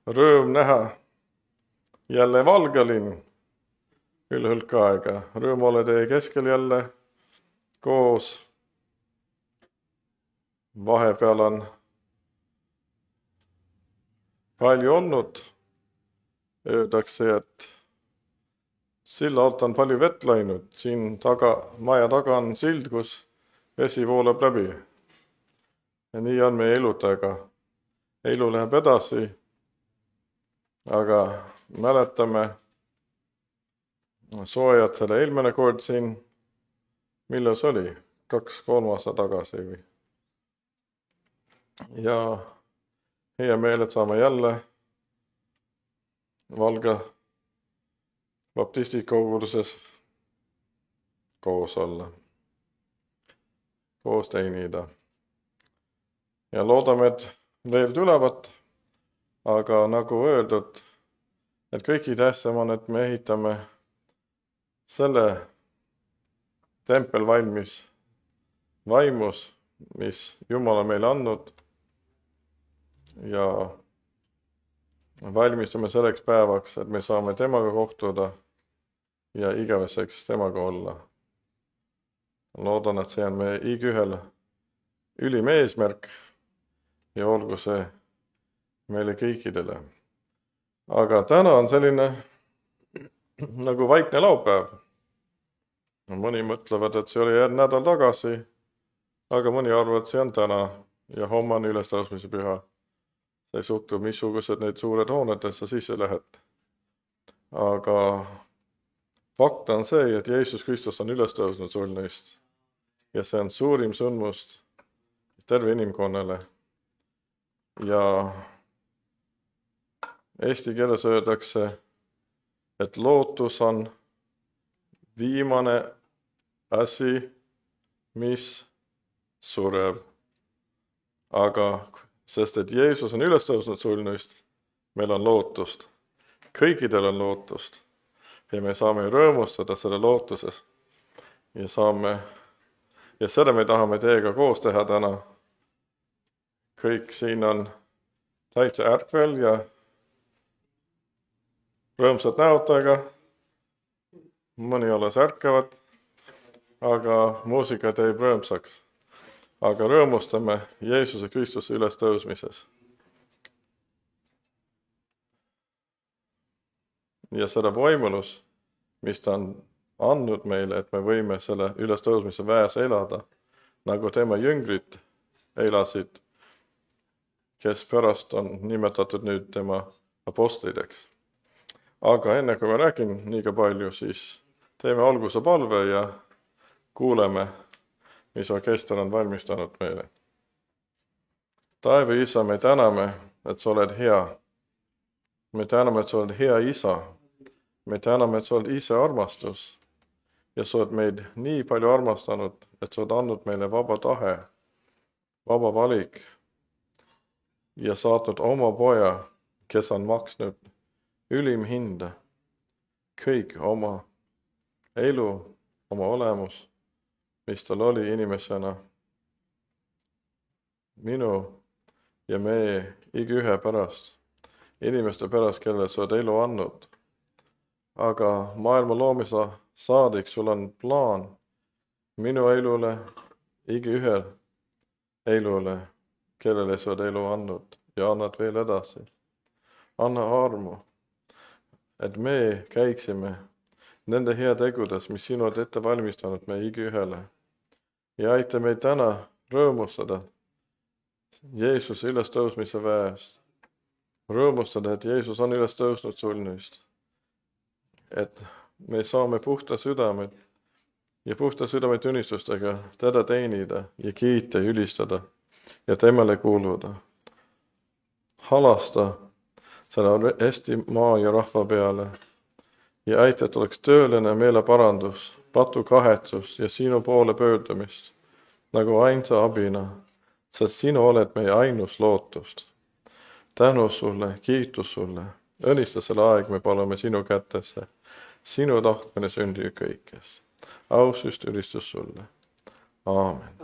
Rõõm näha jälle Valgalinn küll hulk aega. Rõõm olla teie keskel jälle koos. Vahepeal on palju olnud. Öeldakse, et silla alt on palju vett läinud. Siin maja taga on sild, kus vesi voolab läbi. Ja nii on meie eludega. Elu läheb edasi, aga mäletame soojad selle eelmine kord siin, milles oli 2-3 aastat tagasi. Ja hea meel, et saame jälle Valga baptistikoguluses koos olla, koos teenida. Ja loodame, et veel tulevad, aga nagu öeldud, et kõiki tähtsam on, et me ehitame selle tempel valmis vaimus, mis Jumal on meile andnud, ja valmistame selleks päevaks, et me saame temaga kohtuda ja igaveseks temaga olla. Loodan, et see on meie igaühel ülim eesmärk ja olgu see meile kõikidele. Aga täna on selline nagu vaikne laupäev. Mõni mõtlevad, et see oli nädal tagasi, aga mõni arvab, et see on täna ja homme on ülestõusmise püha. Sa ei suhtu, missugused need suured hoonetesse sisse lähed. Aga fakt on see, et Jeesus Kristus on ülestõusnud surnuist ja see on suurim sündmus terve inimkonnale. Ja eesti keeles öeldakse, et lootus on viimane asi, mis sureb. Aga sest et Jeesus on ülestõusnud surnuist, meil on lootust. Kõikidel on lootust. Ja me saame rõõmustada selle lootuses. Ja seda me tahame teiega koos teha täna. Kõik siin on täitsa ärkvel ja rõõmsad näotega. Mõni alles ärkavad, aga muusika teeb rõõmsaks. Aga rõõmustame Jeesuse Kristuse ülestõusmises. Ja seda võimalus, mis ta on andnud meile, et me võime selle ülestõusmise väes elada, nagu tema jüngrid elasid, kes pärast on nimetatud nüüd tema apostlideks. Aga enne kui ma räägin niiga palju, siis teeme alguse palve ja kuuleme, mis orkester on valmistanud meile. Taeva Isa, me täname, et sa oled hea. Me täname, et sa oled hea Isa. Me täname, et sa oled ise armastus. Ja sa oled meid nii palju armastanud, et sa oled andnud meile vaba tahe, vaba valik ja saatnud oma poja, kes on maksnud ülim hinda. Kõik oma elu, oma olemus, mis tal oli inimesena, minu ja meie igaühe pärast, inimeste pärast, kellele sa oled elu andnud. Aga maailma loomise saadik sul on plaan minu elule, igaühel elule, kellele sa oled elu andnud ja annad veel edasi. Anna armu, et me käiksime nende hea tegudes, mis sinu oled ette valmistanud meie igaühele. Ja aita meid täna rõõmustada Jeesuse ülestõusmise väest. Rõõmustada, et Jeesus on ülestõusnud surnuist. Et me saame puhta südamed ja puhta südametunnistustega teda teenida ja kiita ja ülistada ja temale kuuluda. Halasta selle Eesti maa ja rahva peale ja aita, et oleks tööline meeleparandus, patu kahetsus ja sinu poole pöördumist nagu ainsa abina, sest sinu oled meie ainus lootust. Tänu sulle, kiitus sulle, õnnista selle aeg, me palume sinu kätesse. Sinu tahtmine sündi kõikes. Ausust ülistus sulle. Aamen.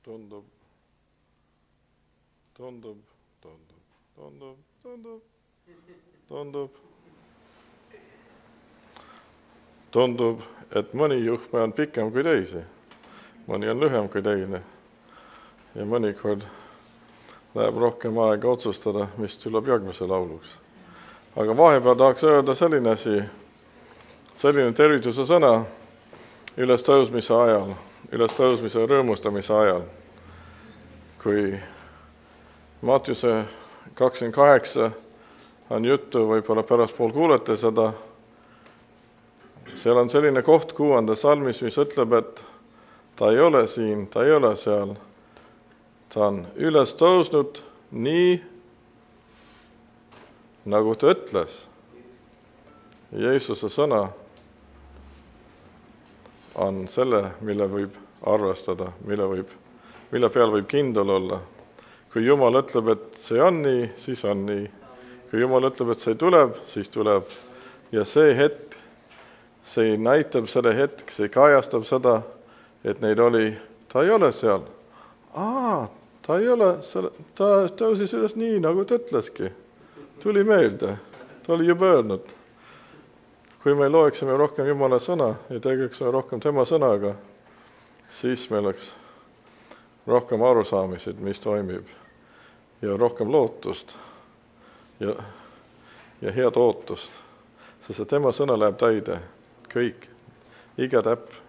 tundub, tundub, tundub, tundub, tundub, tundub. Tundub, et mõni juhtme on pikem kui teisi, mõni on lühem kui teine ja mõnikord läheb rohkem aega otsustada, mis tuleb järgmise lauluks. Aga vahepeal tahaks öelda selline asi, selline tervituse sõna ülestõusmise ajal, ülestõusmise rõõmustamise ajal, kui Mattiuse 28 on juttu, võib-olla pärastpool kuulete seda, seal on selline koht 6. salmis, mis ütleb, et ta ei ole siin, ta ei ole seal, ta on üles tõusnud nii, nagu ta ütles. Jeesuse sõna on selle, mille võib arvestada, mille peal võib kindel olla. Kui Jumal ütleb, et see on nii, siis on nii. Kui Jumal ütleb, et see tuleb, siis tuleb. Ja see hetk, see näitab selle hetk, see kajastab seda, et neid oli, ta ei ole seal. Ta ei ole, ta tõusis üles nii, nagu ta ütleski. Tuli meelde, ta oli juba öelnud. Kui me loeksime rohkem Jumala sõna ja tegeksime rohkem tema sõnaga, siis meil oleks rohkem arusaamisid, mis toimib ja rohkem lootust ja head ootust, sest tema sõna läheb täide, kõik, iga täpp.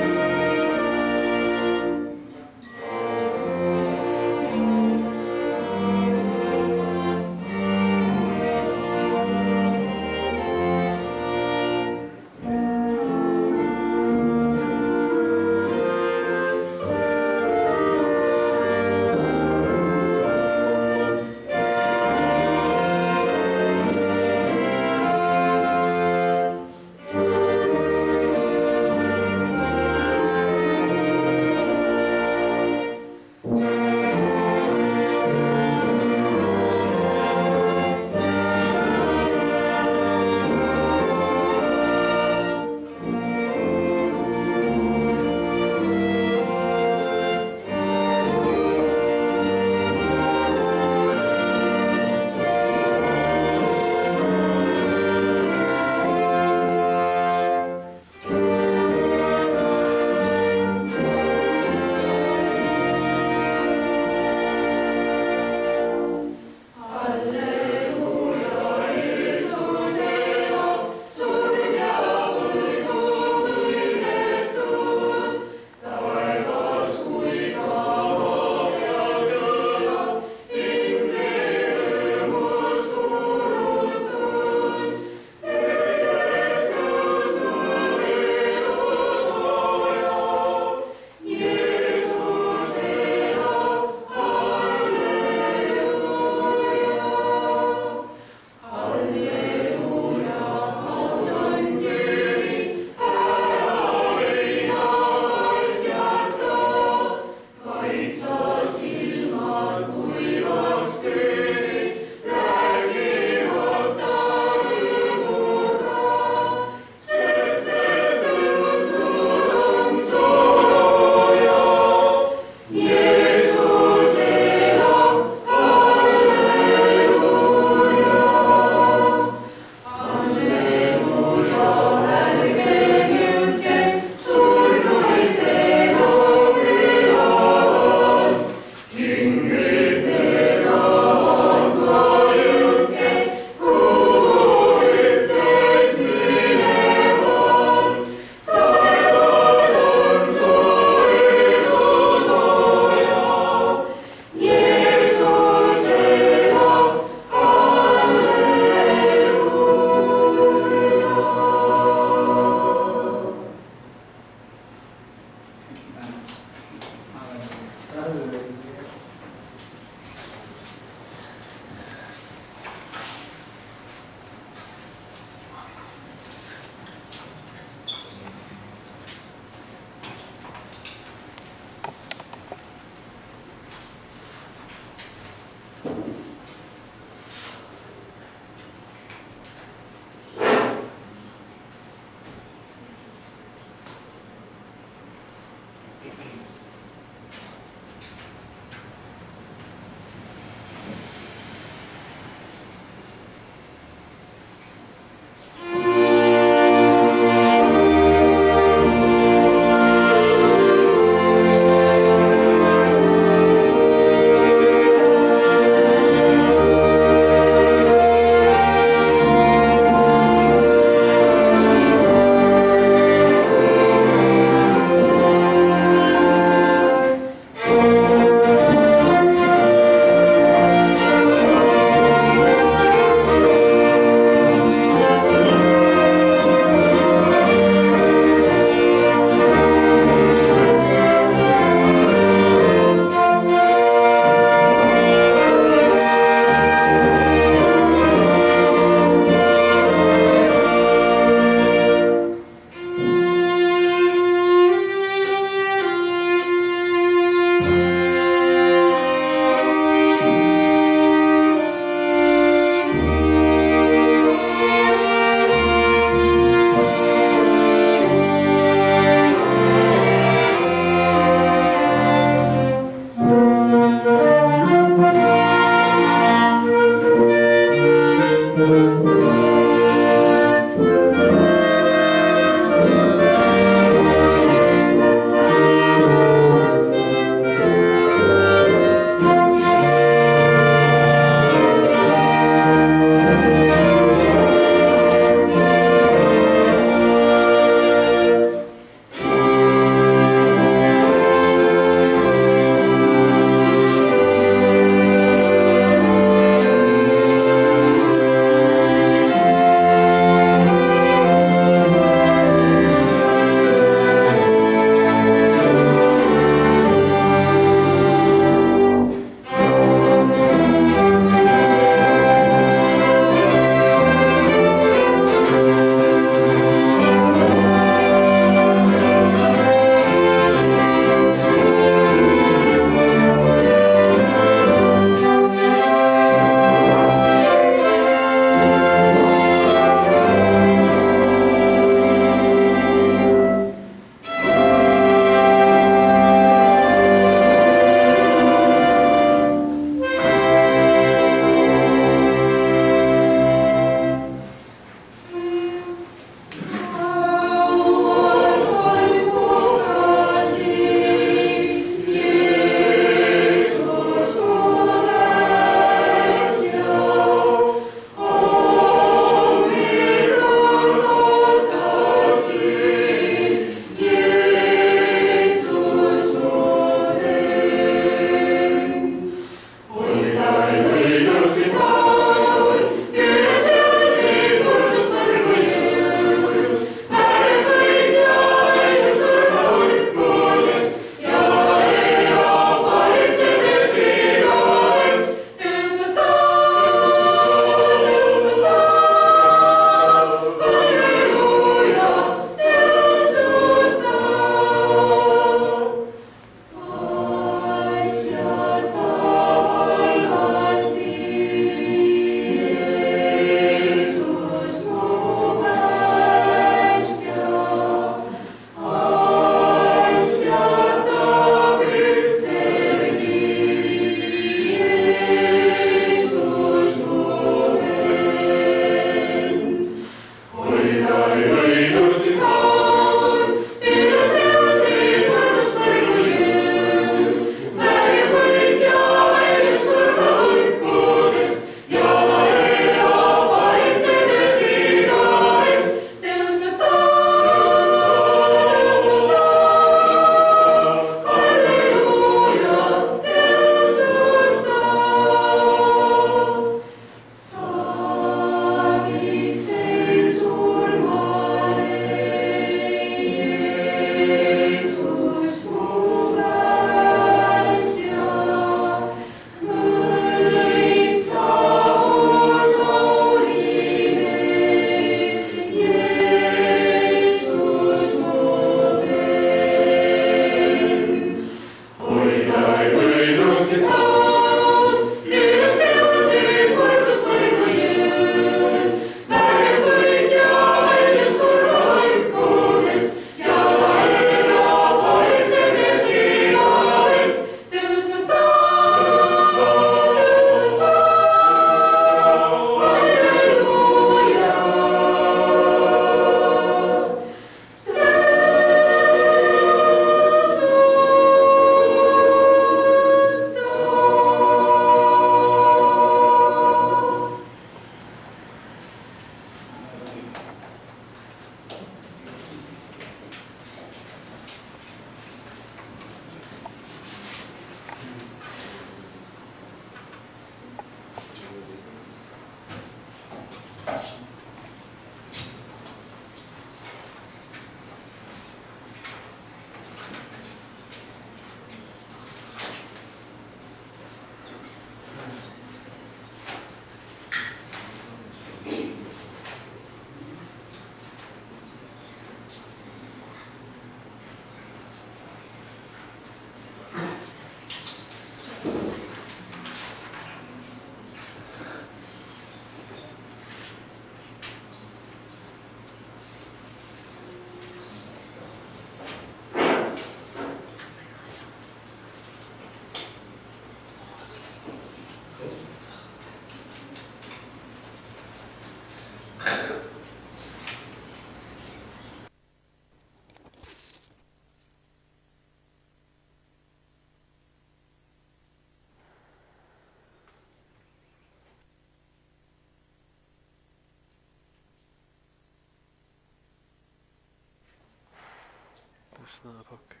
Snap, okay.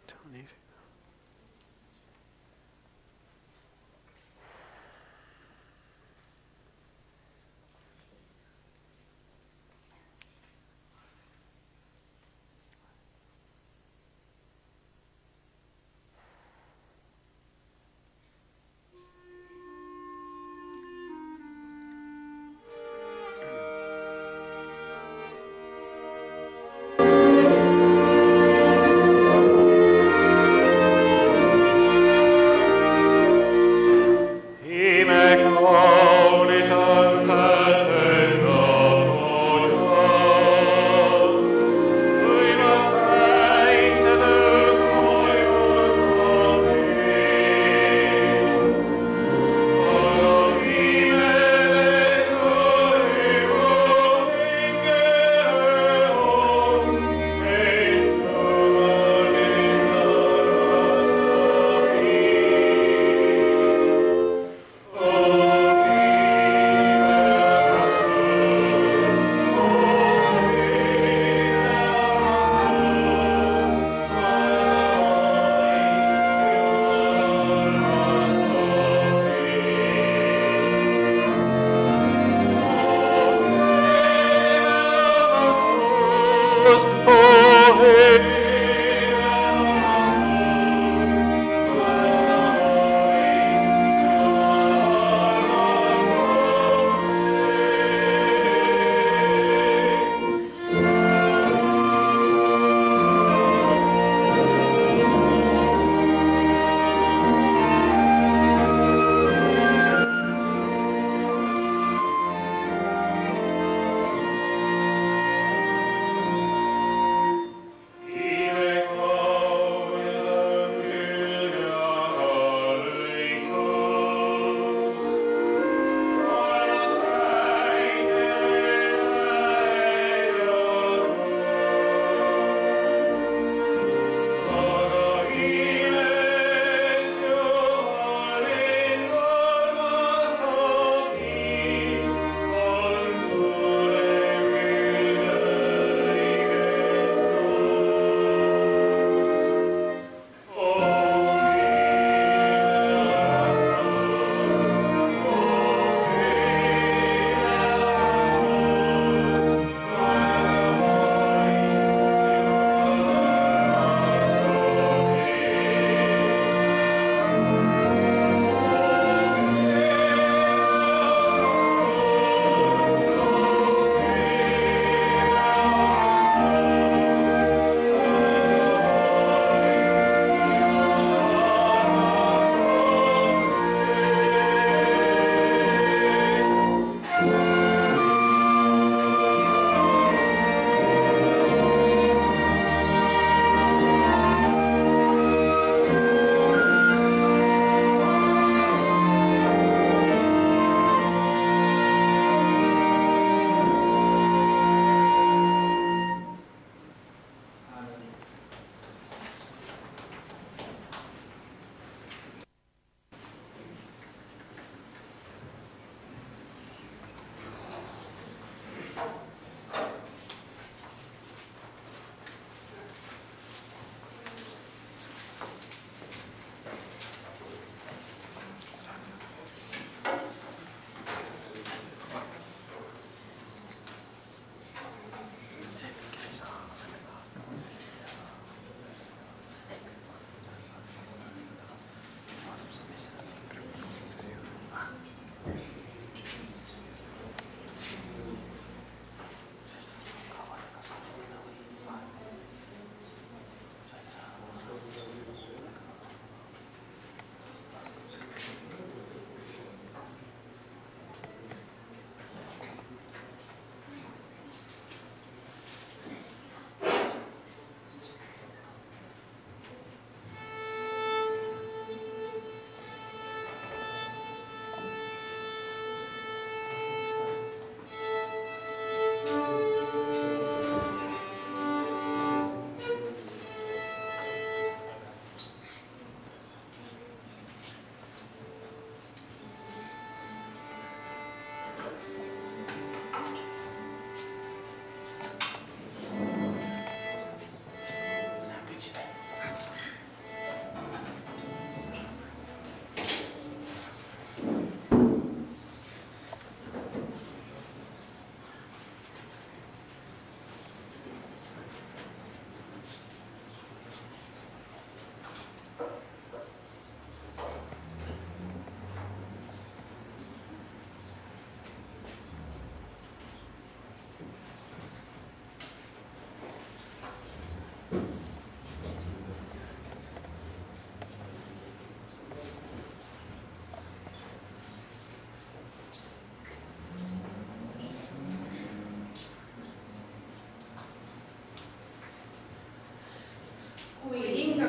Don't need it.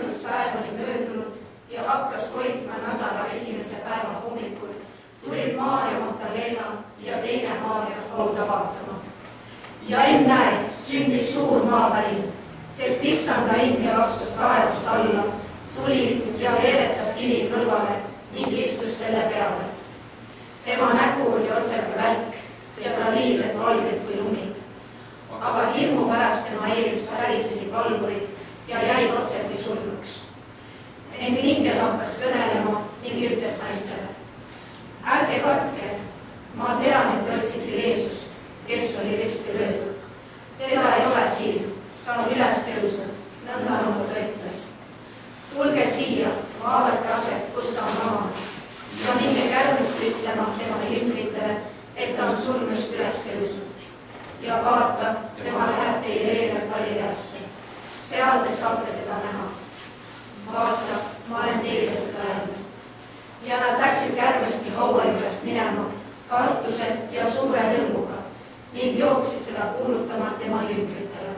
päev oli möödunud ja hakkas koitma nädala esimese päeva hommikul, tulid Maarja Magdalena ja teine Maarja hauda vaatama. Ja ennäe, sündis suur maavärin, sest issanda ingel astus taevast alla, tuli ja veeretas kivi kõrvale ning istus selle peale. Tema nägu oli otseku välk ja ta riided valged kui lumi. Aga hirmu pärast tema ees pärisesid valvurid ja jäid otseku surnuks. Ent ingel hakkas kõnelema ning ütles naistele: ärge kartke, ma tean, et te otsite Jeesust, kes oli risti löödud. Teda ei ole siin, ta on üles tõusnud, nõnda nagu ta ütles. Tulge siia, vaadake aset, kus ta on maanud ja minge kärmist ütlema tema jüngritele, et ta on surnust üles tõusnud. Ja vaata, tema läheb teie eelel Galileasse. Seal te saate teda näha. Vaata, ma olen teile seda öelnud. Ja nad läksid kärmesti haua juurest minema, kartuse ja suure rõõmuga ning jooksid seda kuulutama tema jüngritele.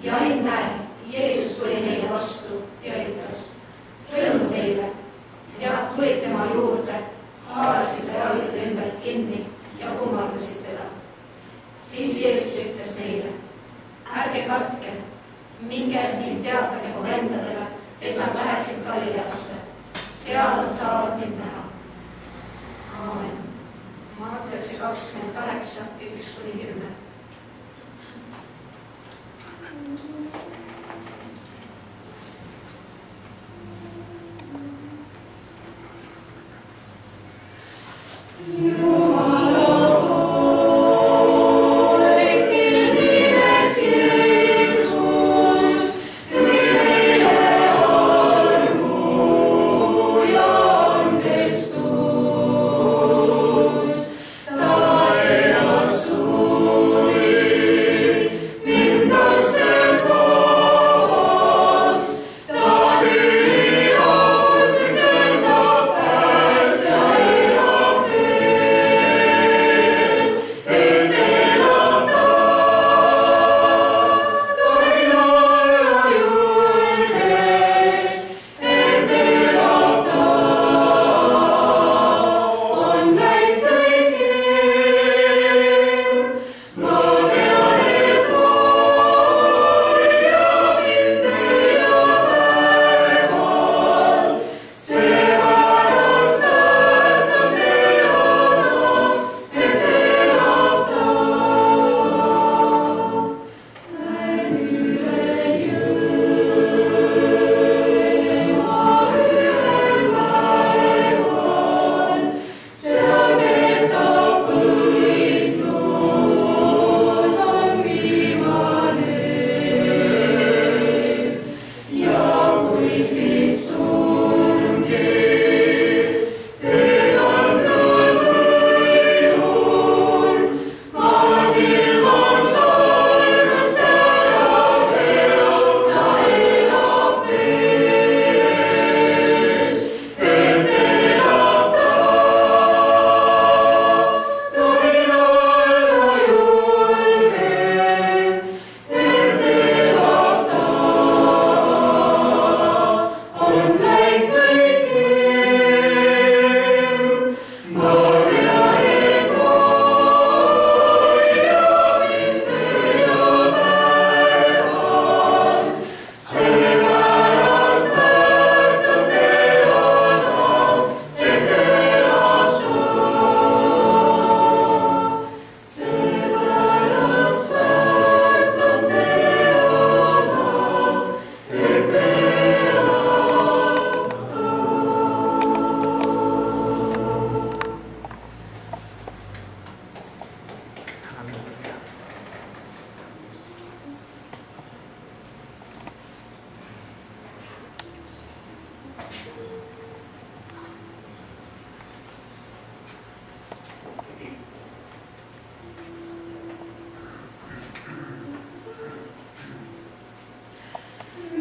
Ja ennäe, Jeesus tuli neile vastu ja ütles: rõõmu teile. Ja nad tulid tema juurde, haarasid ta jalgade ümber kinni ja kummardasid teda. Siis Jeesus ütles neile: ärge kartke, minge ning teatage mu vendadele, et nad läheksid Galileasse. Seal nad saavad mind näha. Aamen. Markuse 28, 1-10.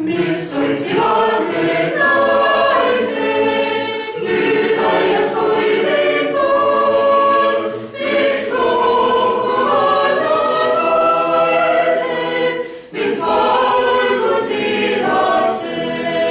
Mis valgusi laseb.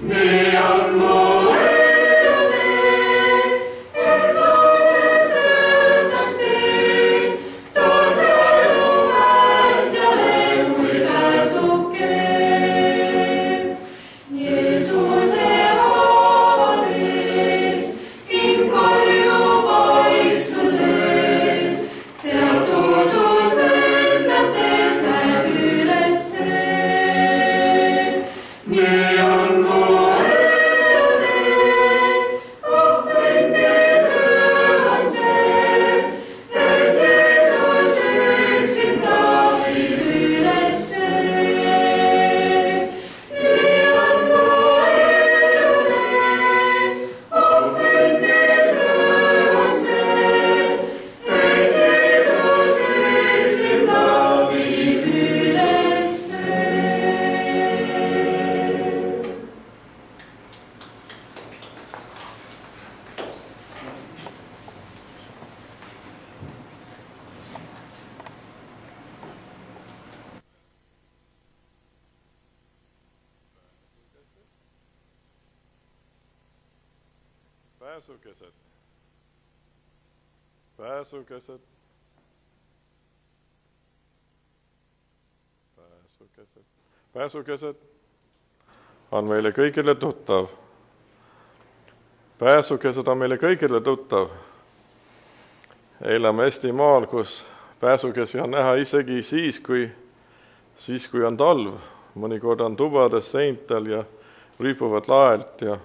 Neon pääsukesed, pääsukesed, pääsukesed, pääsukesed on meile kõigile tuttav. Pääsukesed on meile kõigile tuttav. Elame Eestimaal, kus pääsukesi on näha isegi siis, kui on talv. Mõnikord on tubades, seintel ja ripuvad laelt ja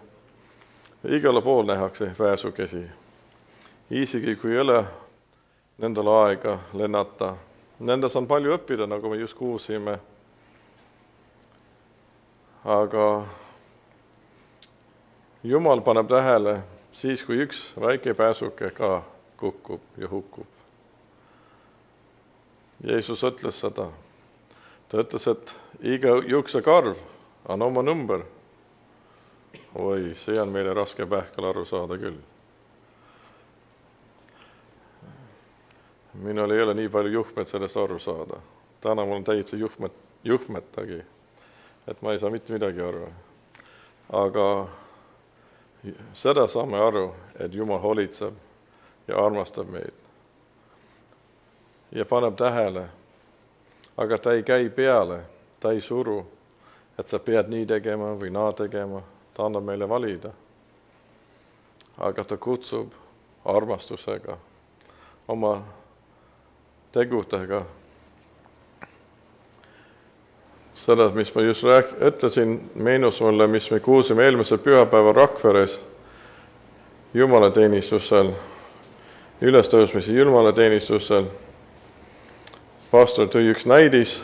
igale pool nähakse pääsukesi. Isegi kui ei ole nendel aega lennata. Nendes on palju õppida, nagu me just kuulsime. Aga Jumal paneb tähele siis, kui üks väike pääsuke ka kukkub ja hukkub. Jeesus ütles seda. Ta ütles, et iga juuksekarv on oma number. Oi, see on meile raske pähkel aru saada küll. Minul ei ole nii palju juhmet sellest aru saada. Täna mul on täitsa juhmetagi, et ma ei saa mitte midagi aru. Aga seda saame aru, et Jumal hoolitseb ja armastab meid. Ja paneb tähele, aga ta ei käi peale, ta ei suru, et sa pead nii tegema või naa tegema. Ta annab meile valida. Aga ta kutsub armastusega, oma tegudega. Seda, mis ma just ütlesin, meenus mulle, mis me kuulsime eelmise pühapäeva Rakveres jumalateenistusel, ülestõusmise jumalateenistusel. Pastor tõi üks näidis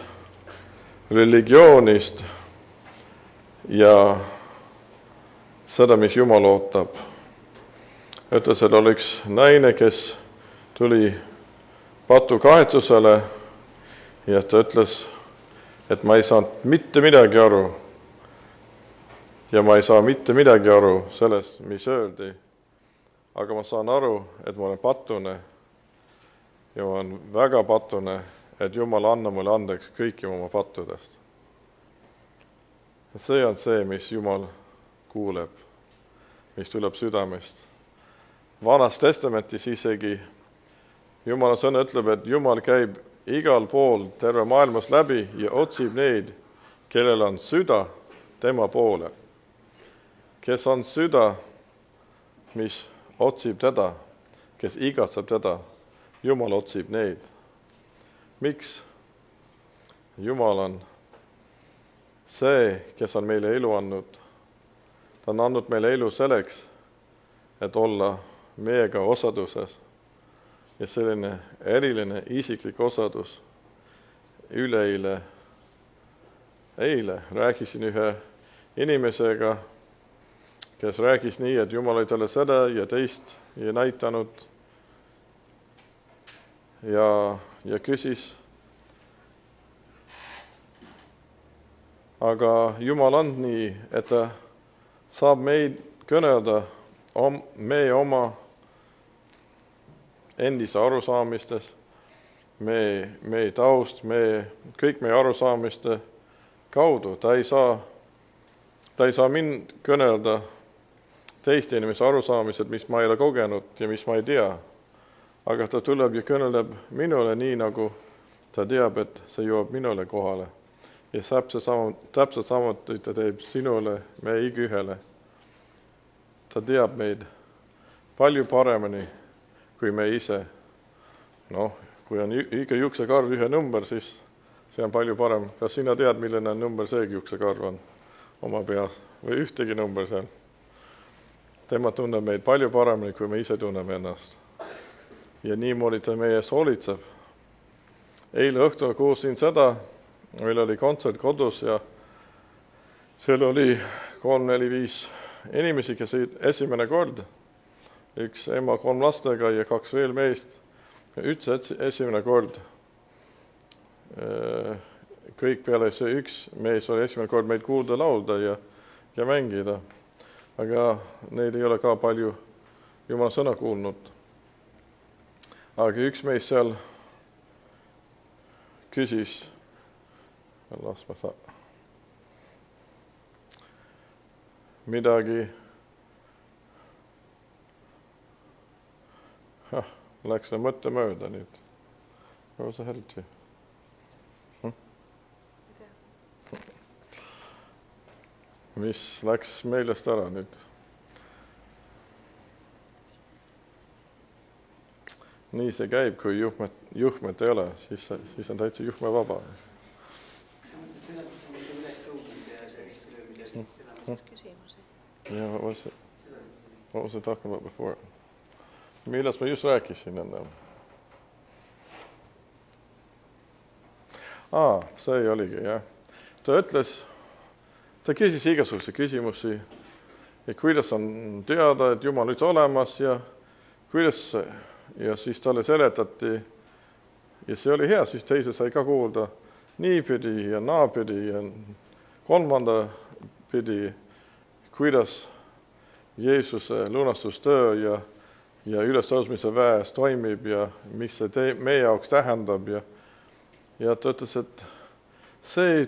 religioonist ja seda, mis Jumal ootab. Ütles, et oli üks naine, kes tuli patu kahetsusele ja ta ütles, et ma ei saanud mitte midagi aru ja ma ei saa mitte midagi aru sellest, mis öeldi. Aga ma saan aru, et ma olen patune ja ma olen väga patune, et Jumal anna mulle andeks kõiki oma pattudest. See on see, mis Jumal kuuleb, mis tuleb südamest. Vanas testamentis isegi Jumala sõna ütleb, et Jumal käib igal pool terve maailmas läbi ja otsib neid, kellel on süda tema poole. Kes on süda, mis otsib teda, kes igatseb teda, Jumal otsib neid. Miks? Jumal on see, kes on meile elu andnud. Ta on andnud meile elu selleks, et olla meiega osaduses. Ja selline eriline isiklik osadus. Eile rääkisin ühe inimesega, kes rääkis nii, et Jumal oli talle seda ja teist ja näitanud ja küsis. Aga Jumal on nii, et ta saab meid kõnelda meie oma endise arusaamistes, meie taust, kõik meie arusaamiste kaudu. Ta ei saa mind kõnelda teiste inimese arusaamised, mis ma ei ole kogenud ja mis ma ei tea. Aga ta tuleb ja kõneleb minule nii, nagu ta teab, et see jõuab minule kohale. Ja täpselt samuti ta teeb sinule, meie igaühele. Ta teab meid palju paremini kui me ise. Kui on iga juuksekarv ühe number, siis see on palju parem. Kas sina tead, milline number see juuksekarv on oma peas või ühtegi number seal? Tema tunneb meid palju paremini, kui me ise tunneme ennast. Ja niimoodi ta meie eest hoolitseb. Eile õhtul kuulsin seda, meil oli kontsert kodus ja seal oli 3-4-5 inimesi, kes olid esimene kord. Üks ema 3 lastega ja 2 veel meest. Üldse esimene kord. Kõik peale see üks mees oli esimene kord meid kuulda laulda ja mängida. Aga neid ei ole ka palju Jumala sõna kuulnud. Aga üks mees seal küsis, midagi Läks mõtte mööda nüüd. Where was I headed to? Mis läks meelest ära nüüd? Nii see käib, kui juhmet ei ole, siis on täitsa juhme vaba. Sellepärast on see üles tõugnud ja sellist löömine. Yeah, what was I talking about before? Millest ma just rääkisin enne? See oligi, jah. Ta küsis igasuguseid küsimusi, et kuidas on teada, et Jumal üldse olemas ja siis talle seletati ja see oli hea, siis teise sai ka kuulda niipidi ja naapidi ja kolmanda pidi, kuidas Jeesuse lunastustöö ja ülestõusmise väes toimib ja mis see meie jaoks tähendab ja ta ütles, et see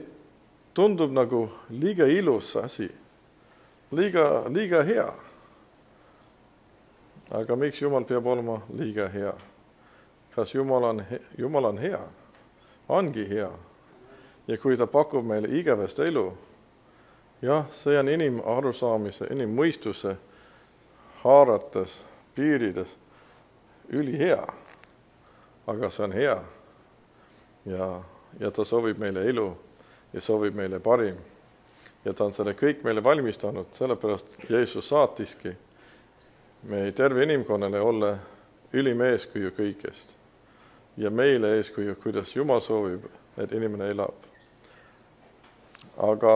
tundub nagu liiga ilus asi, liiga hea. Aga miks Jumal peab olema liiga hea? Kas Jumal on hea? Ongi hea. Ja kui ta pakub meile igavest elu, jah, see on inimarusaamise, inimmõistuse haarates, piirides ülihea, aga see on hea. Ja ta soovib meile elu ja soovib meile parim. Ja ta on selle kõik meile valmistanud, sellepärast Jeesus saatiski meie terve inimkonnale olla ülim eeskuju kõigest. Ja meile eeskuju, kuidas Jumal soovib, et inimene elab. Aga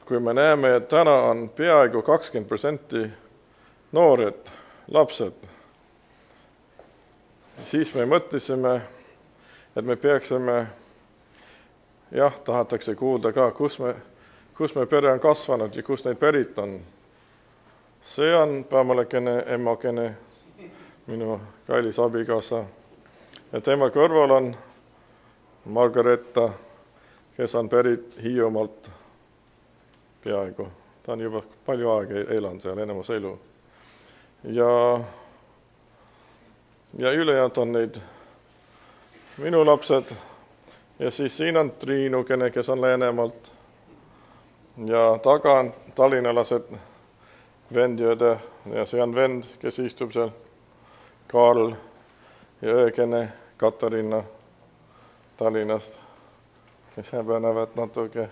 kui me näeme, et täna on peaaegu 20% noored lapsed, siis me mõtlesime, et me peaksime, tahetakse kuulda ka, kus me pere on kasvanud ja kus neid pärit on. See on Pamalekene, emmakene, minu kallis abikaasa. Ja tema kõrval on Margareta, kes on pärit Hiiumaalt peaaegu. Ta on juba palju aega elanud seal, enamus elu. Ja ülejäänud on neid minu lapsed. Ja siis siin on Triinukene, kes on Läänemaalt. Ja taga on tallinnalased vend ja õde. Ja see on vend, kes istub seal. Karl ja õekene Katariina Tallinnast, kes häbenevad natuke.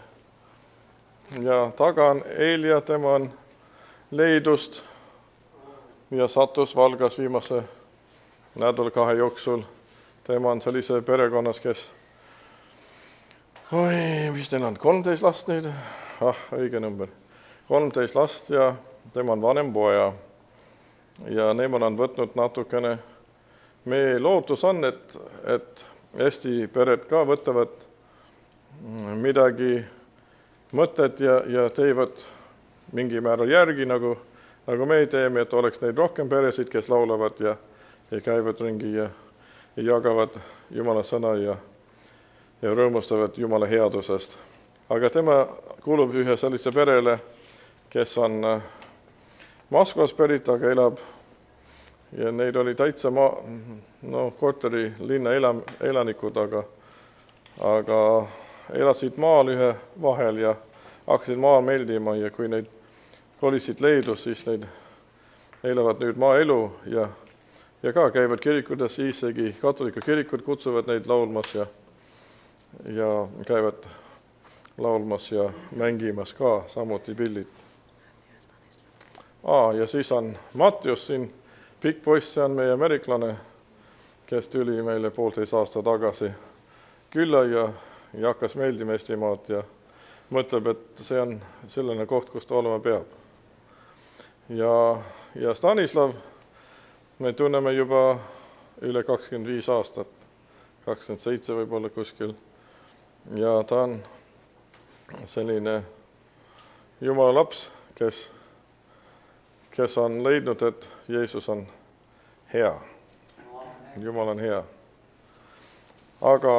Ja taga on Eelia, tema on Leidust ja sattus Valgas viimase nädal 2 jooksul. Tema on sellise perekonnas, kes mis neil on, 13 last nüüd? Õige number. 13 last ja tema on vanem poja. Ja nemad on võtnud natukene. Meie lootus on, et Eesti pered ka võtavad midagi mõtet ja teevad mingi määral järgi, nagu me teeme, et oleks neid rohkem peresid, kes laulavad ja käivad ringi ja jagavad Jumala sõna ja rõõmustavad Jumala headusest. Aga tema kuulub ühe sellise perele, kes on Moskvas pärit, aga elab ja neid oli täitsa korteri linna elanikud, aga elasid maal ühe vahel ja hakkasid maal meeldima ja kui neid kolisid Leedus, siis neid elavad nüüd maaelu ja ka käivad kirikutes, isegi katoliku kirikud kutsuvad neid laulmas ja käivad laulmas ja mängimas ka, samuti pillid. Ja siis on Mattius siin, pikk poiss, see on meie ameeriklane, kes tuli meile 1,5 aasta tagasi külla ja hakkas meeldima Eestimaad ja mõtleb, et see on selline koht, kus ta olema peab. Ja Stanislav, me tunneme juba üle 25 aastat, 27 võib-olla kuskil. Ja ta on selline Jumala laps, kes on leidnud, et Jeesus on hea. Jumal on hea. Aga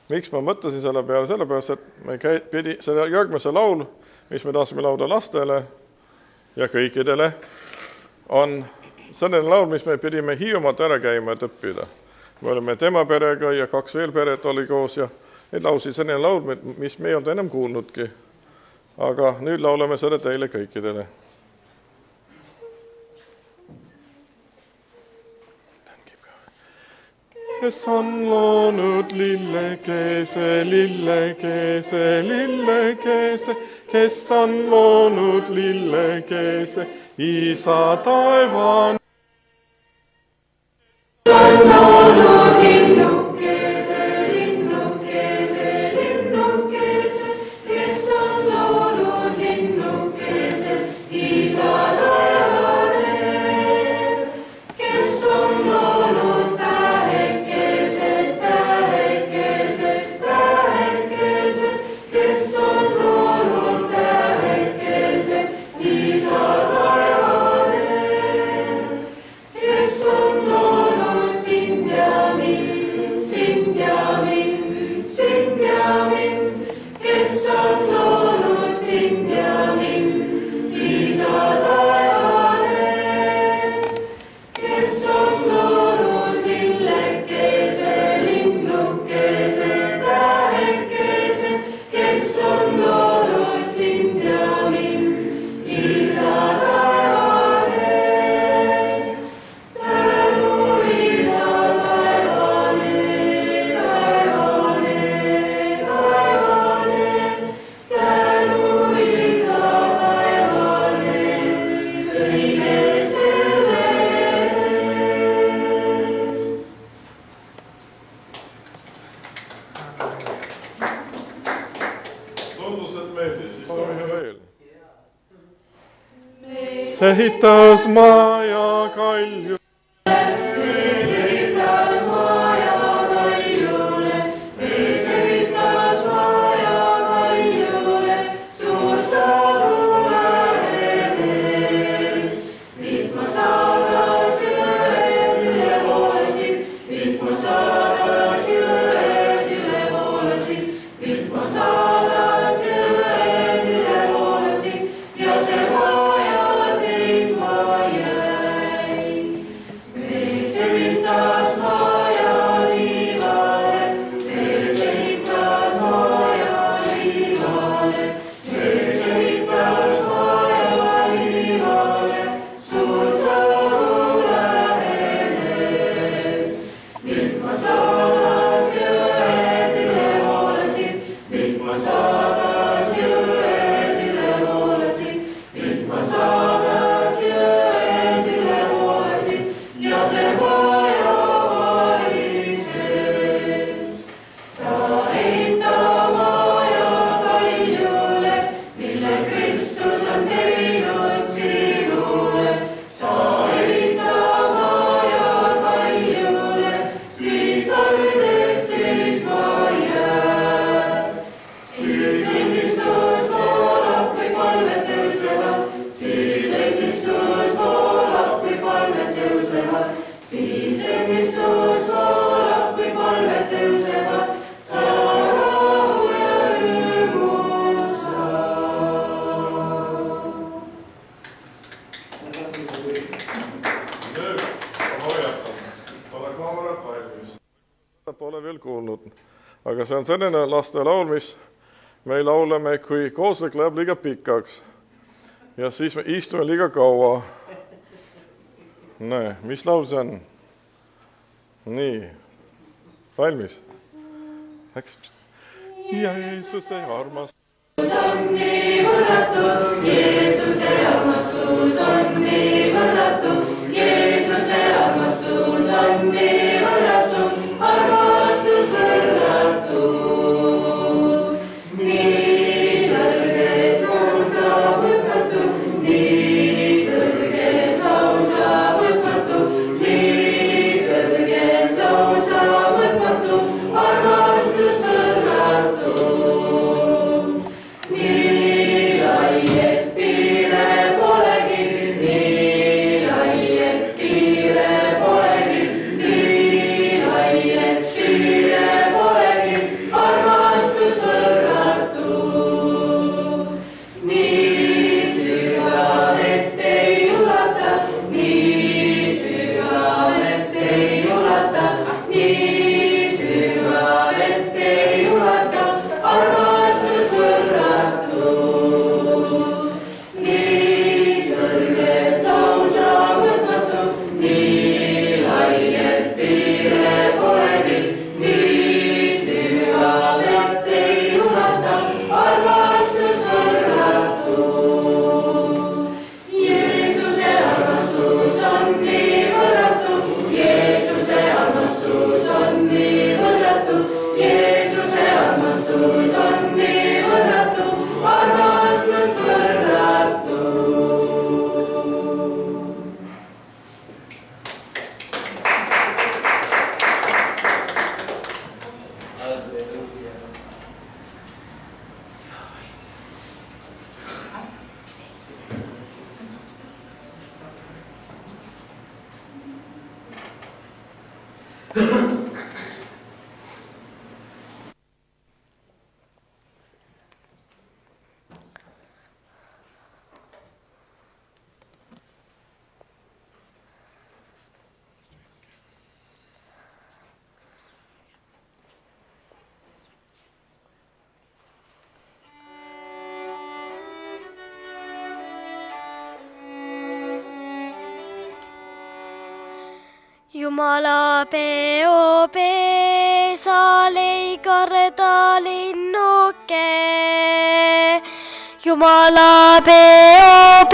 miks ma mõtlesin selle peale? Sellepärast, et me pidi selle järgmise laul, mis me tahtsime lauda lastele ja kõikidele, on selline laul, mis me pidime Hiiumaalt ära käima, et õppida. Me olime tema perega ja 2 veel peret oli koos ja need laulsid selline laul, mis me ei olnud enam kuulnudki. Aga nüüd laulame seda teile kõikidele. Kes on loonud lillekese, lillekese, lillekese, kes on loonud lillekese, Isa taevaan. Kes on loonud linnukese, linnukese, linnukese, kes on loonud linnukese, Isa taevane, kes on loonud tähekesed, tähekesed, tähekesed, kes on loonud tähekesed, Isa taevane, kes on loonud sind ja mind, sind ja mind, sind ja mind, kes on loonud sind ja mind, Isa taevane, kes on loonud lillekese, linnukese, tähekese, kes on loonud sind ja mind, Isa taevane, tänu Isa taevane, taevane, taevane, tänu Isa taevane, kõige selle eest. Tundus, et meeldis, siis tohime veel. See ehitas maa ja kalju. Mees ehitas maa ja kaljule, mees ehitas maa ja kaljule, suur sadu lähenes. Vihma saadas jõed üle voolasid, vihma saadas jõed üle voolasid, vihma saadas jõed üle voolasid ja see maja seisma jäi. Mees ehitas maja liivale, mees ehitas maja liivale, mees ehitas maja liivale, suur sadu lähenes. Vihma saadas jõed üle voolasid, vihma saadas jõed üle voolasid, vihma saadas jõed üle voolasid ja see maja varises. Sa ehita maja kaljule, mille Kristus on teinud sinule. Sa ehita maja kaljule, siis tormides seisma jääd. Siis õnnistus voolab, kui palved tõusevad, siis õnnistus voolab, kui palved tõusevad, siis õnnistus voolab, kui palved tõusevad, sa rahu ja rõõmu saad. Nüüd hoiatame. Ole kaamerad valmis. Seda pole veel kuulnud, aga see on selline laste laul, mis me laulame, kui koosolek läheb liiga pikaks ja siis me istume liiga kaua. Näe, mis laul see on? Nii, valmis? Läks. Jeesuse armastus. On nii võrratu, Jeesuse armastus on nii võrratu, Jeesuse armastus on nii võrratu, armastus võrratu. Nii kõrged lausa võtmatu, nii kõrged lausa võtmatu, nii kõrged lausa võtmatu, armastus võrratu. Nii lai, et piire Jumala peo sa ei karda linnuke. Jumala peo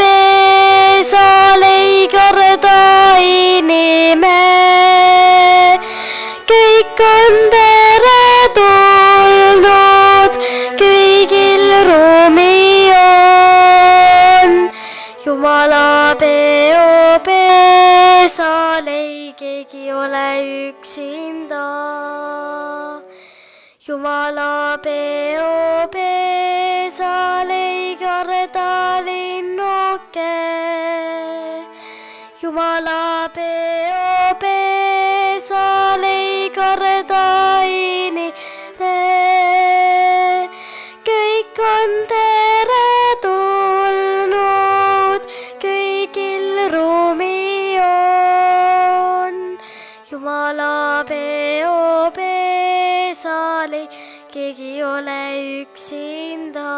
sa ei karda inime. Kõik on teretulnud, kõigil ruumi on. Jumala peo pesal ei keegi ole üksinda. Jumala peo pesal ei karda linnuke. Jumala peo pesal ei karda inime. Kõik on teretulnud, kõigil ruumi on. Jumala peo pesal ei keegi ole üksinda.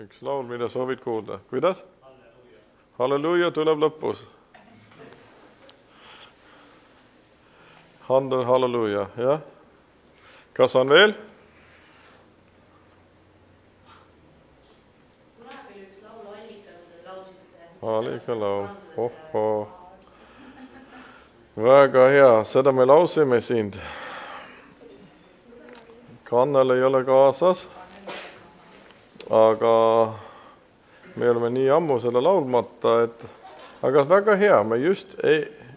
Üks laul, mida soovid kuulda. Kuidas? halleluuja tuleb lõpus. Handel, halleluuja, jah. Kas on veel? Allikalaul, ohoo. Väga hea, seda me lausime sind. Kannel ei ole kaasas, aga me oleme nii ammu selle laulmata, aga väga hea, me just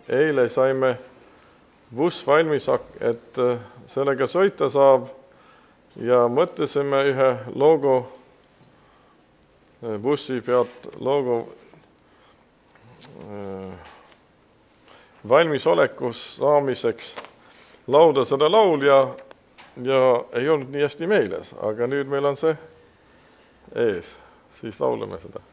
eile saime buss valmis, et sellega sõita saab ja mõtlesime ühe logo, bussi pealt logo valmisolekus saamiseks laulda seda laul ja ei olnud nii hästi meeles, aga nüüd meil on see ees, siis laulame seda.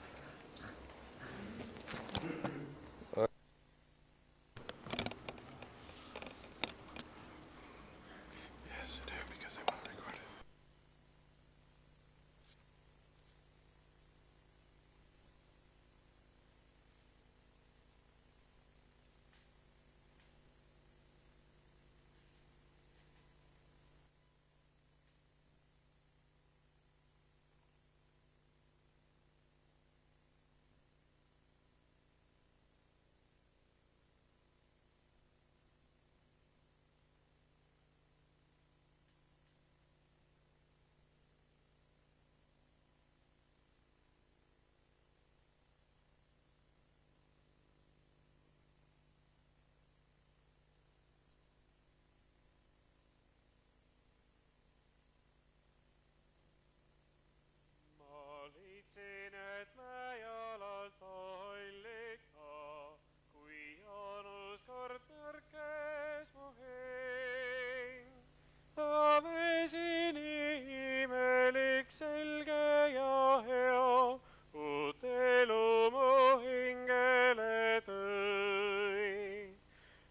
Selge ja hea, uut elu mu hingele tõi.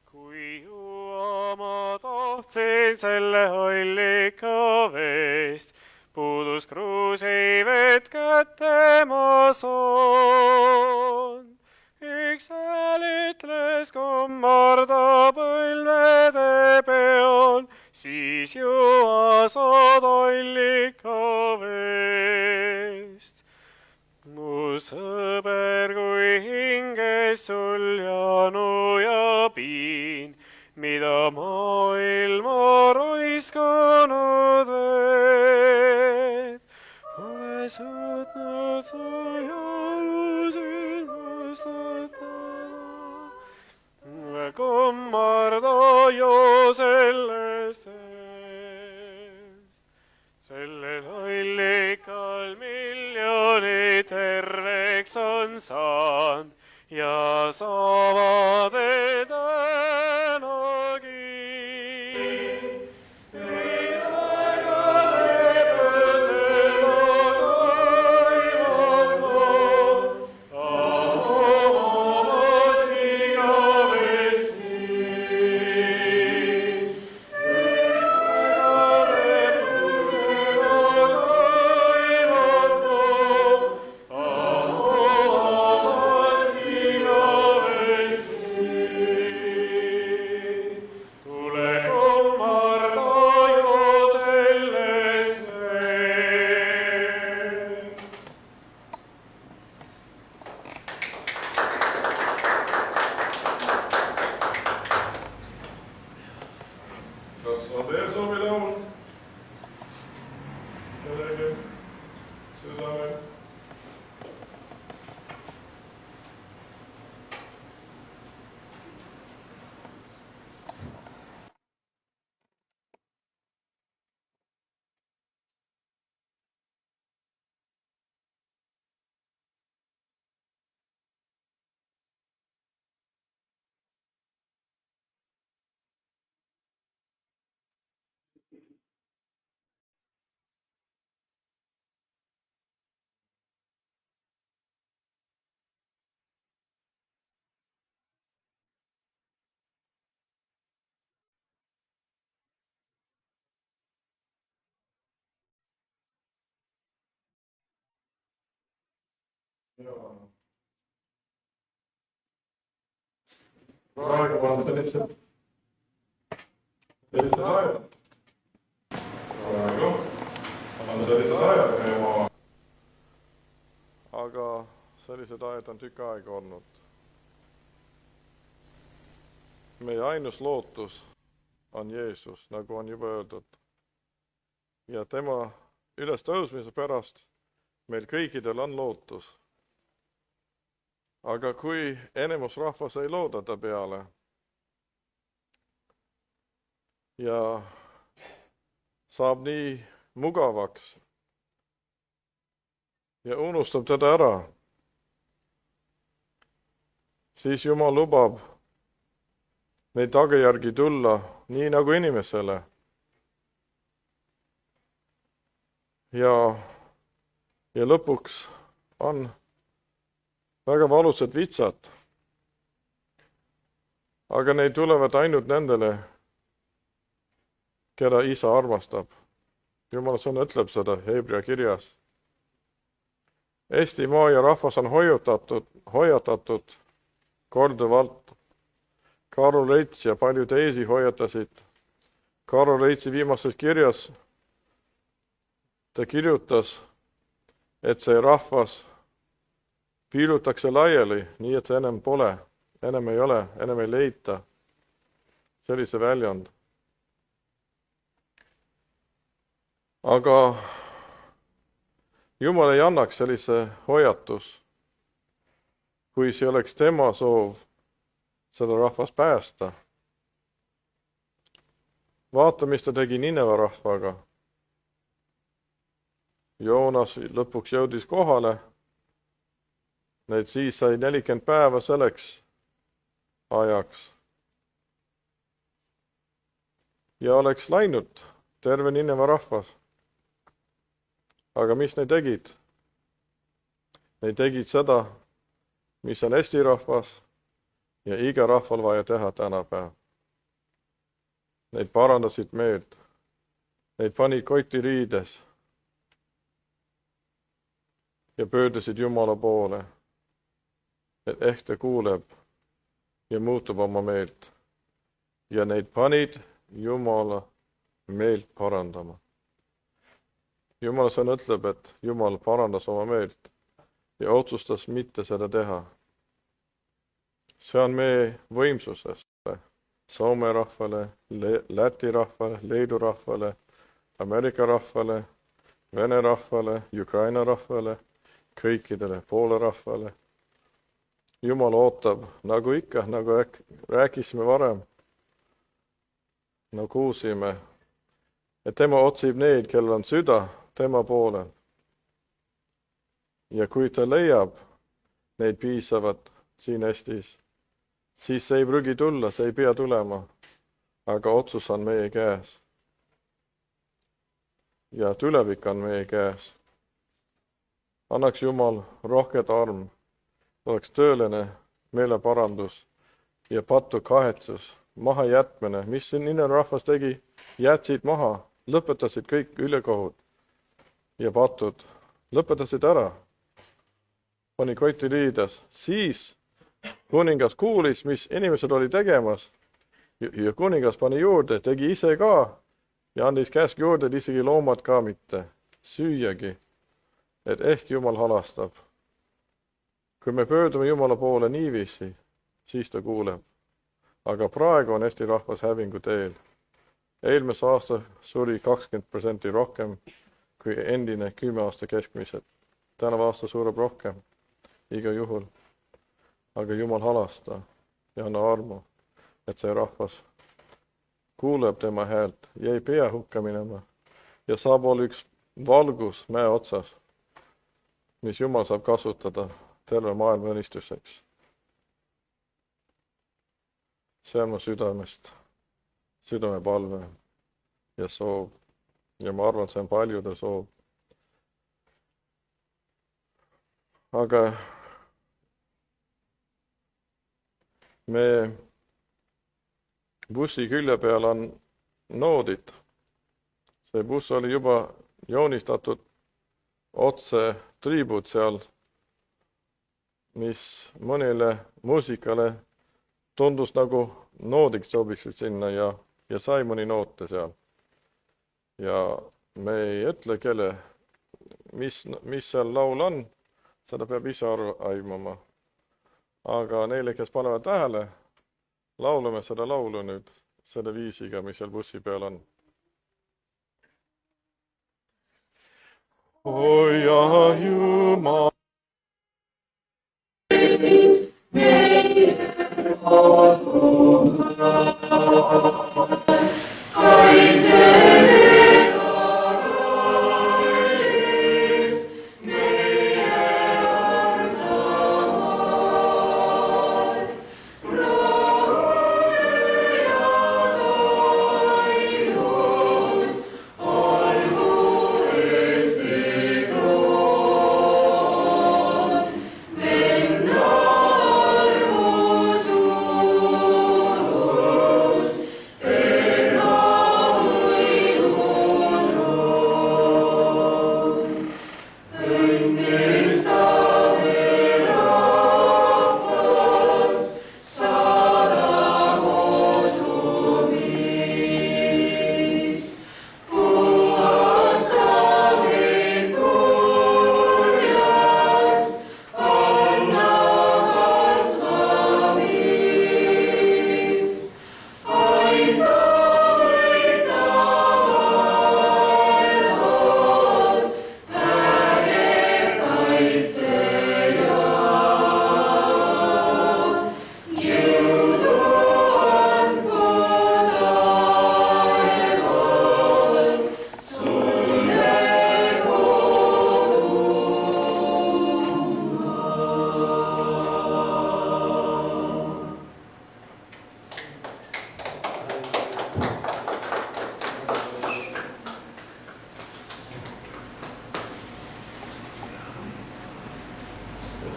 Kui juua ma tahtsin selle allika veest, puudus kruusi vett kätte ma soon. Üks hääl ütles kummarda põlvede peal, siis juua saad allika veest. Mu sõber, kui hinges sul janu ja piin, mida maailma raiskanud veed. Ole suutnud su jalusid mustada, kummarda ju sellest eest. Sellel allikal miljonid terveks on saanud ja saavad tänagi. praegu on sellised ajad. Praegu on sellised ajad. Aga sellised ajad on tükk aega olnud. Meie ainus lootus on Jeesus, nagu on juba öeldud. Ja tema ülestõusmise pärast meil kõikidel on lootus. Aga kui enamus rahvas ei looda ta peale ja saab nii mugavaks ja unustab teda ära, siis Jumal lubab neid tagajärgi tulla nii nagu inimesele. Ja lõpuks on väga valusad vitsad. Aga neid tulevad ainult nendele, keda isa armastab. Jumala sõna ütleb seda Hebrea kirjas. Eestimaa ja rahvas on hoiatatud korduvalt. Karl Reits ja palju teisi hoiatasid. Karl Reitsi viimases kirjas ta kirjutas, et see rahvas piilutakse laiali, nii et see enam pole, enam ei ole, enam ei leita sellise väljund. Aga Jumal ei annaks sellise hoiatus, kui see oleks tema soov seda rahvast päästa. Vaata, mis ta tegi Nineva rahvaga. Joonas lõpuks jõudis kohale. Need siis sai 40 päeva selleks ajaks. Ja oleks läinud terve Nineva rahvas. Aga mis need tegid? Need tegid seda, mis on Eesti rahvas ja iga rahval vaja teha tänapäev. Neid parandasid meelt. Neid pani koti riides ja pöördusid Jumala poole, et ehk ta kuuleb ja muutub oma meelt. Ja neid panid Jumala meelt parandama. Jumala sõna ütleb, et Jumal parandas oma meelt ja otsustas mitte seda teha. See on meie võimsusest. Soome rahvale, Läti rahvale, Leedu rahvale, Ameerika rahvale, Vene rahvale, Ukraina rahvale, kõikidele Poola rahvale. Jumal ootab, nagu ikka, nagu rääkisime varem, nagu kuulsime, et tema otsib neid, kellel on süda tema poolel. Ja kui ta leiab neid piisavat siin Eestis, siis see ei pruugi tulla, see ei pea tulema, aga otsus on meie käes. Ja tulevik on meie käes. Annaks Jumal rohket arm, oleks tõeline meeleparandus ja patu kahetsus, maha jätmine. Mis Nineva rahvas tegi? Jätsid maha, lõpetasid kõik ülekohud ja patud. Lõpetasid ära. Pani koti riides. Siis kuningas kuulis, mis inimesed oli tegemas ja kuningas pani juurde, tegi ise ka ja andis käsk juurde, et isegi loomad ka mitte süüagi, et ehk Jumal halastab. Kui me pöördume Jumala poole niiviisi, siis ta kuuleb. Aga praegu on Eesti rahvas hävingu teel. Eelmise aasta suri 20% rohkem kui endine 10 aasta keskmised. Tänav aasta sureb rohkem, iga juhul. Aga Jumal halasta ja anna armu, et see rahvas kuuleb tema häält ja ei pea hukka minema. Ja saab olla üks valgus mäe otsas, mis Jumal saab kasutada terve maailma õnnistuseks. See on mu südamepalve ja soov. Ja ma arvan, see on paljude soov. Aga me bussi külje peal on noodid. See buss oli juba joonistatud otse triibud seal, mis mõnele muusikale tundus nagu noodiks sobiksid sinna ja Simoni noote seal. Ja me ei ütle, kelle, mis seal laul on, seda peab ise aimama. Aga neile, kes panevad tähele, laulame seda laulu nüüd selle viisiga, mis seal bussi peal on. Hoia Jumal.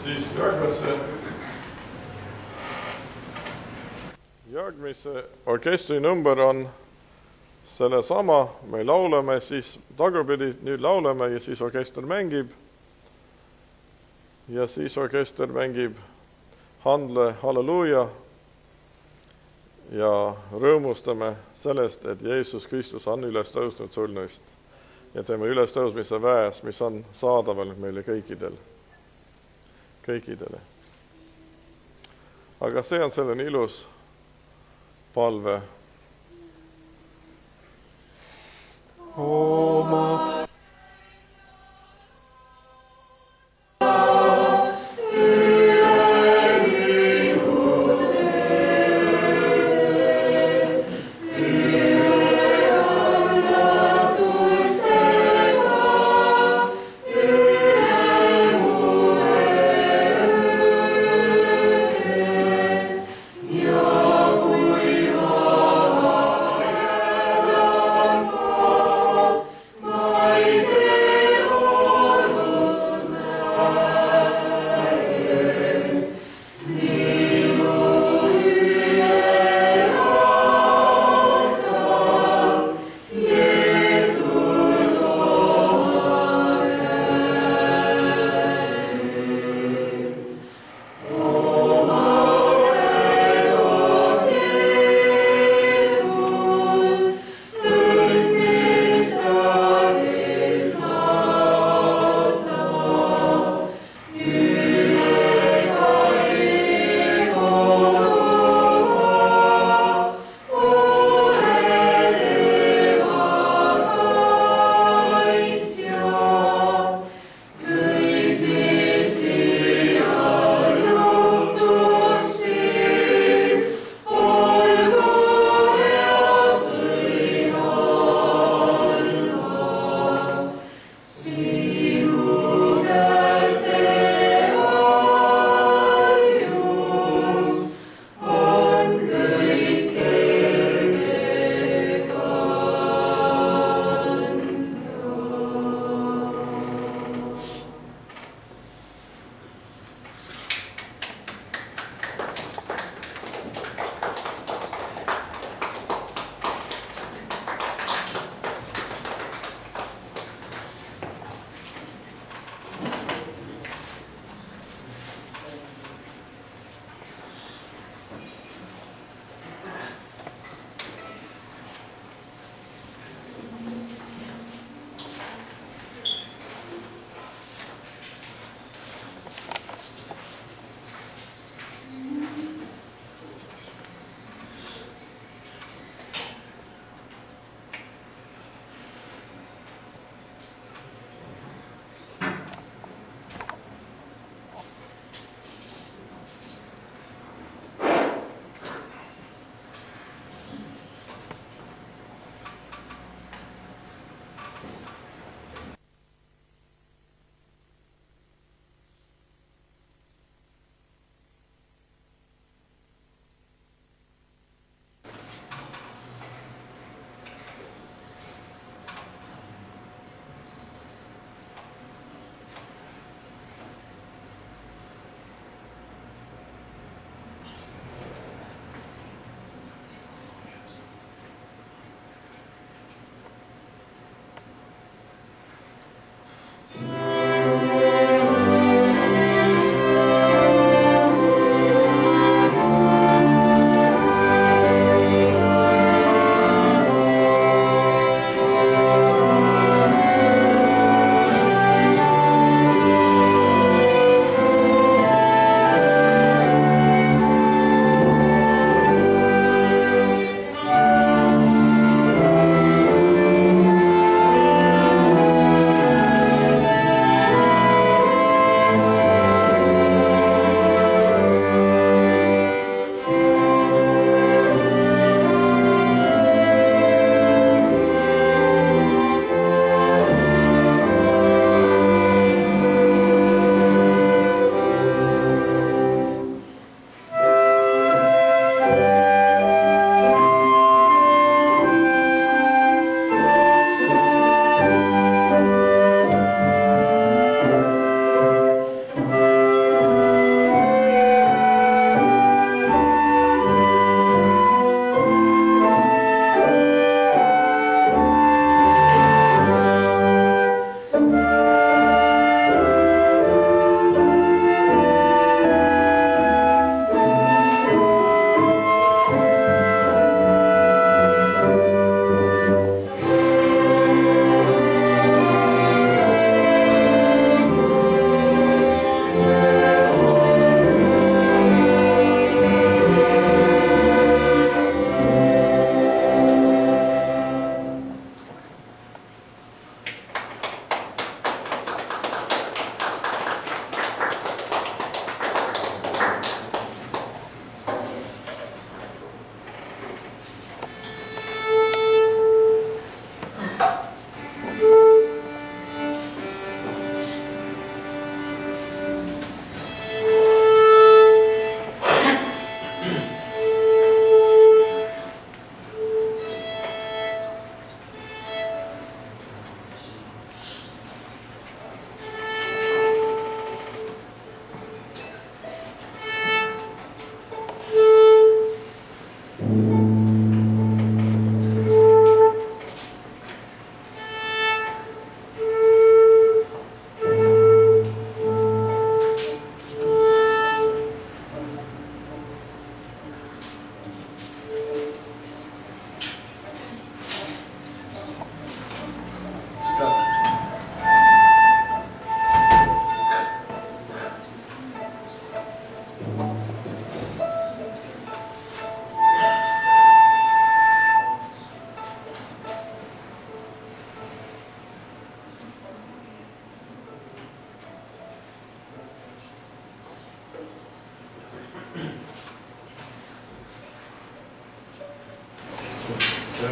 Siis järgmise orkestri number on sellesama, me laulame, siis tagurpidi nüüd laulame ja siis orkester mängib. Ja siis orkester mängib handle halleluuja ja rõõmustame sellest, et Jeesus Kristus on üles tõusnud surnuist ja teeme üles tõusmise väes, mis on saadaval meile kõikidele. Aga see on selline ilus palve. Oma More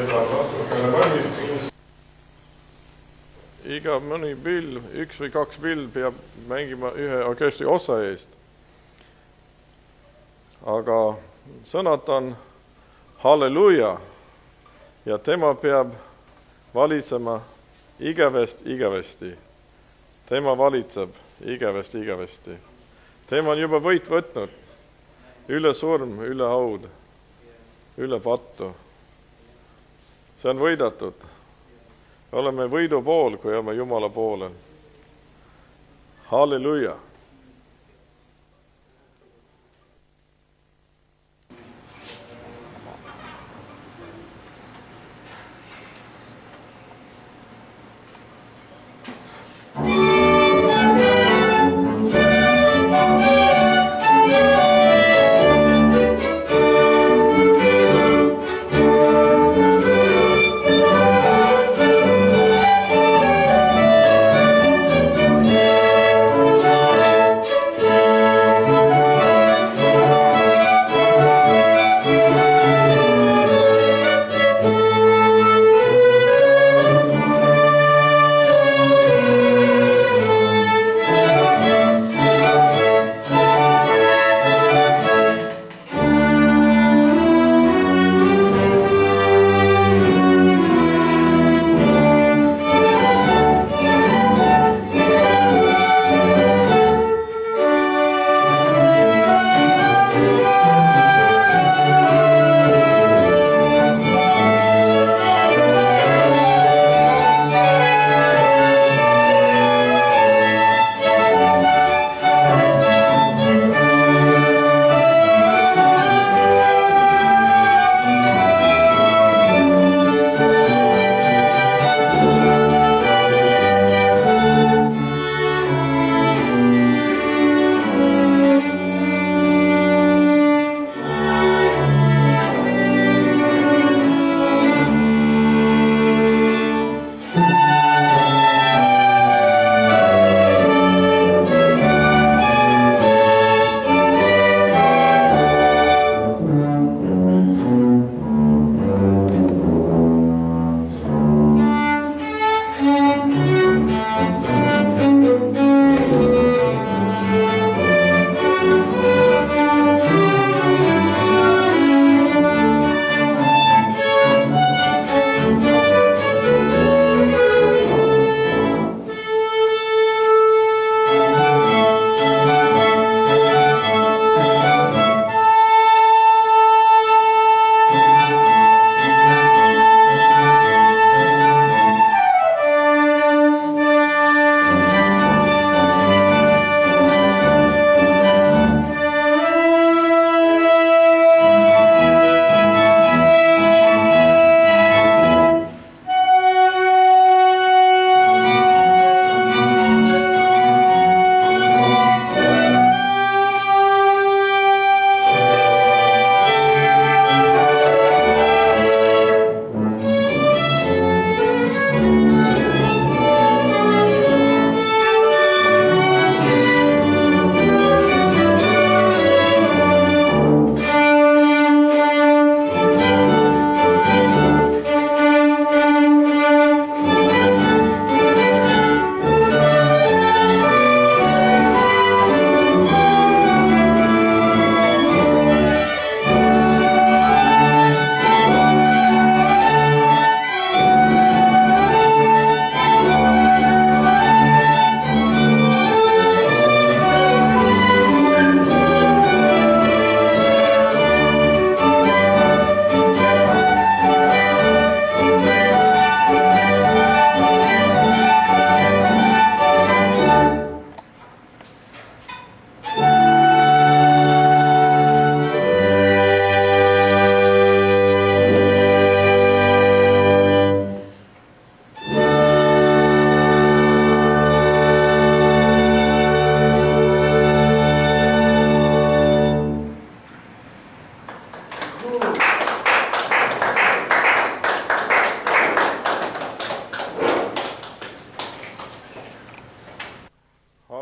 seda natukene valmistada. Iga mõni pilv, 1 või 2 pilv peab mängima ühe orkestri osa eest. Aga sõnad on halleluja ja tema peab valitsema igavesti. Tema valitseb igavesti. Tema on juba võit võtnud üle surm, üle haud, üle pattu. See on võidatud. Oleme võidu pool, kui oleme Jumala poolel. Halleluja!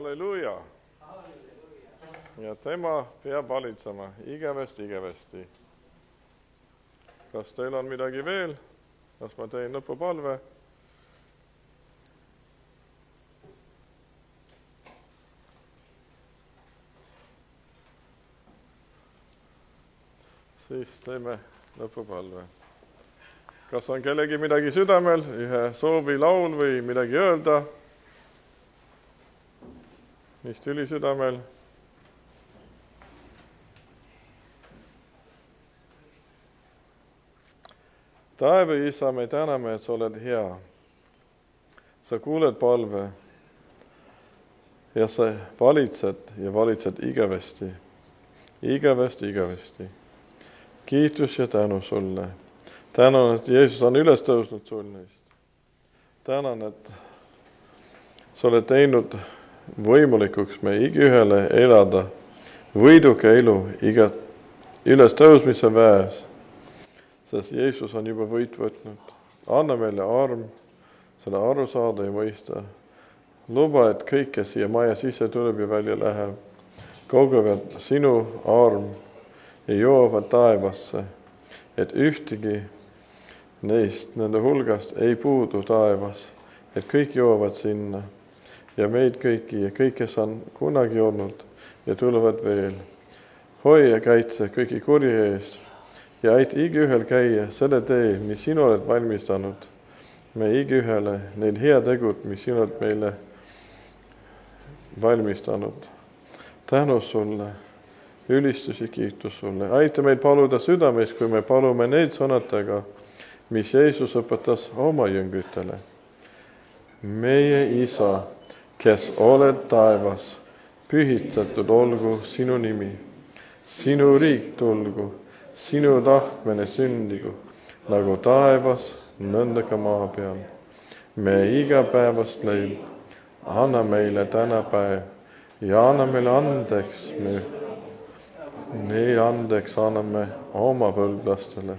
halleluja. Ja tema peab valitsema igavesti. Kas teil on midagi veel kas ma teen lõpupalve? Siis teeme lõpupalve. Kas on kellegi midagi südamel, ühe soovi laul või midagi öelda? Mis tuli südamel? Taeva Isa, me täname, et sa oled hea. Sa kuuled palve ja sa valitsed igavesti. Igavesti. Kiitus ja tänu sulle. Tänan, et Jeesus on üles tõusnud sul neist. Tänan, et sa oled teinud võimalikuks me igaühele elada võiduka elu üles tõusmise väes, sest Jeesus on juba võit võtnud. Anna meile arm, selle aru saada ja mõista. Luba, et kõik, kes siia maja sisse tuleb ja välja läheb, kogevad sinu arm ja jõuavad taevasse, et ühtegi neist, nende hulgast ei puudu taevas, et kõik jõuavad sinna ja meid kõiki ja kõik, kes on kunagi olnud ja tulevad veel. Hoi ja kaitse kõiki kurja eest ja aita igaühel käia selle tee, mis sinu oled valmistanud. Me igaühele need hea tegud, mis sinu oled meile valmistanud. Tänu sulle. Ülistus ja kiitus sulle. Aita meid paluda südames, kui me palume neid sõnadega, mis Jeesus õpetas oma jüngritele. Meie Isa, kes oled taevas, pühitsetud olgu sinu nimi. Sinu riik tulgu, sinu tahtmine sündigu, nagu taevas, nõnda ka maa peal. Me igapäevast leib, anna meile täna päev ja anna meile andeks nii andeks anname oma võlglastele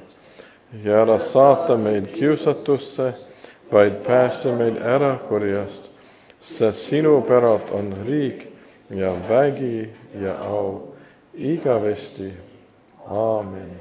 ja ära saata meid kiusatusse, vaid päästa meid ära kurjast, sest sinu päralt on riik ja vägi ja au igavesti. Aamen.